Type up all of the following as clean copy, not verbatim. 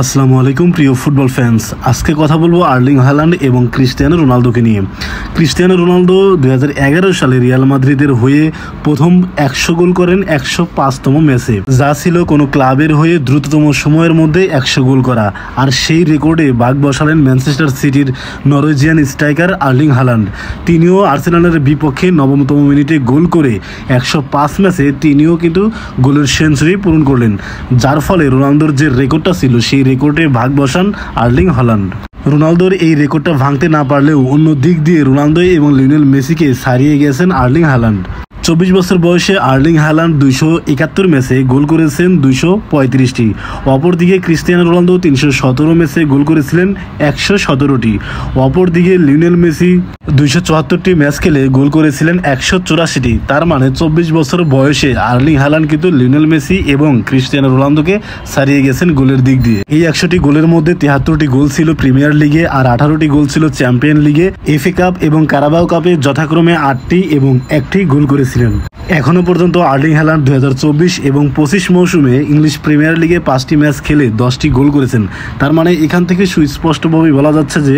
আসসালামু আলাইকুম প্রিয় ফুটবল ফ্যান্স। আজকে কথা বলবো আর্লিং হাল্যান্ড এবং ক্রিস্টিয়ানো রোনালদোকে নিয়ে। ক্রিস্টিয়ানো রোনালদো 2011 সালে রিয়াল মাদ্রিদের হয়ে প্রথম 100 গোল করেন 105তম ম্যাচে, যা ছিল কোনো ক্লাবের হয়ে দ্রুততম সময়ের মধ্যে 100 গোল করা। আর সেই রেকর্ডে ভাগ বসালেন ম্যানচেস্টার সিটির নরওয়েজিয়ান স্ট্রাইকার আর্লিং হাল্যান্ড। তিনিও আর্সেনালের বিপক্ষে 9তম মিনিটে গোল করে 105 ম্যাচে তিনিও কিন্তু গোলের সেঞ্চুরি পূরণ করলেন, যার ফলে রোনালদোর যে রেকর্ডটা ছিল সেই রেকর্ডে ভাগ বসান আর্লিং হাল্যান্ড। রোনালদোর এই রেকর্ডটা ভাঙতে না পারলেও অন্য দিক দিয়ে রোনালদো এবং লিওনেল মেসিকে ছাড়িয়ে গেছেন আর্লিং হাল্যান্ড। 24 বছর বয়সে আর্লিং হাল্যান্ড 271 ম্যাচে গোল করেছেন 235টি। অপরদিকে ক্রিস্টিয়ানো রোনালদো 317 ম্যাচে গোল করেছিলেন 117টি। অপরদিকে লিওনেল মেসি 274টি ম্যাচ খেলে গোল করেছিলেন 184টি। তার মানে 24 বছর বয়সে আর্লিং হাল্যান্ড কিন্তু লিওনেল মেসি এবং ক্রিস্টিয়ানো রোনালদোকে ছাড়িয়ে গেছেন গোলের দিক দিয়ে। এই 100টি গোলের মধ্যে 73টি গোল ছিল প্রিমিয়ার লিগে আর 18টি গোল ছিল চ্যাম্পিয়ন লিগে। এফএ কাপ এবং কারাবাও কাপে যথাক্রমে 8টি এবং 1টি গোল করেছিলেন। এখনো পর্যন্ত আর্লিং হাল্যান্ড 2024 এবং 25 মৌসুমে ইংলিশ প্রিমিয়ার লিগে 5টি ম্যাচ খেলে 10টি গোল করেছেন। তার মানে এখান থেকে সুস্পষ্টভাবে বলা যাচ্ছে যে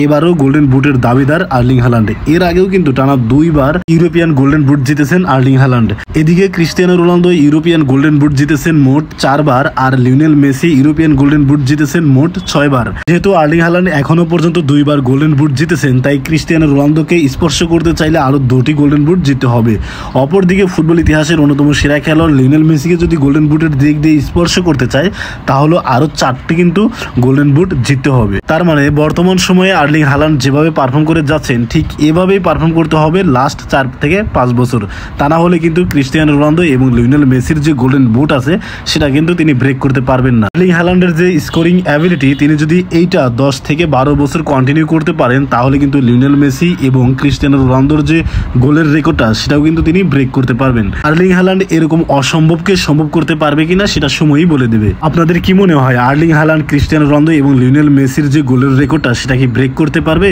এবারও গোল্ডেন বুটের দাবিদার আর্লিং হাল্যান্ড। এর আগেও কিন্তু টানা 2বার ইউরোপিয়ান গোল্ডেন বুট জিতেছেন আর্লিং হাল্যান্ড। এদিকে Cristiano Ronaldo European golden boot জিতেছেন মোট 4বার আর Lionel Messi European golden boot জিতেছেন মোট 6বার। যেহেতু আর্লিং হাল্যান্ড এখনো পর্যন্ত 2বার গোল্ডেন বুট জিতেছেন, তাই ক্রিস্টিয়ানো রোনালদোকে স্পর্শ করতে চাইলে আরো 2টি গোল্ডেন বুট জিততে হবে। অপরদিকে ফুটবল ইতিহাসের অন্যতম সেরা খেলোয়াড় লিওনেল মেসিকে যদি গোল্ডেন বুটের দিক দিয়ে স্পর্শ করতে চায় তাহলে আরো 4টি কিন্তু গোল্ডেন বুট জিততে হবে। তার মানে বর্তমান সময়ে আর্লিং হাল্যান্ড যেভাবে পারফর্ম করে যাচ্ছেন ঠিক এভাবেই পারফর্ম করতে হবে লাস্ট 4 থেকে 5 বছর। তা না হলে কিন্তু ক্রিস্টিয়ানো রোনালদো এবং লিওনেল মেসির যে গোল্ডেন বুট আছে সেটা কিন্তু তিনি ব্রেক করতে পারবেন না। আর্লিং হাল্যান্ডের যে স্কোরিং অ্যাবিলিটি, তিনি যদি এইটা 10 থেকে 12 বছর কন্টিনিউ করতে পারেন তাহলে কিন্তু লিওনেল মেসি এবং ক্রিস্টিয়ানো রোনালদোর যে গোলের রেকর্ডটা সেটাও কিন্তু তিনি ব্রেক করতে পারবেন। আর্লিং হাল্যান্ড এরকম অসম্ভবকে সম্ভব করতে পারবে কিনা সেটা সময়ই বলে দেবে। আপনাদের কি মনে হয় আর্লিং হাল্যান্ড ক্রিস্টিয়ানো রোনালদো এবং লিওনেল মেসির যে গোলের রেকর্ডটা সেটা কি ব্রেক করতে পারবে?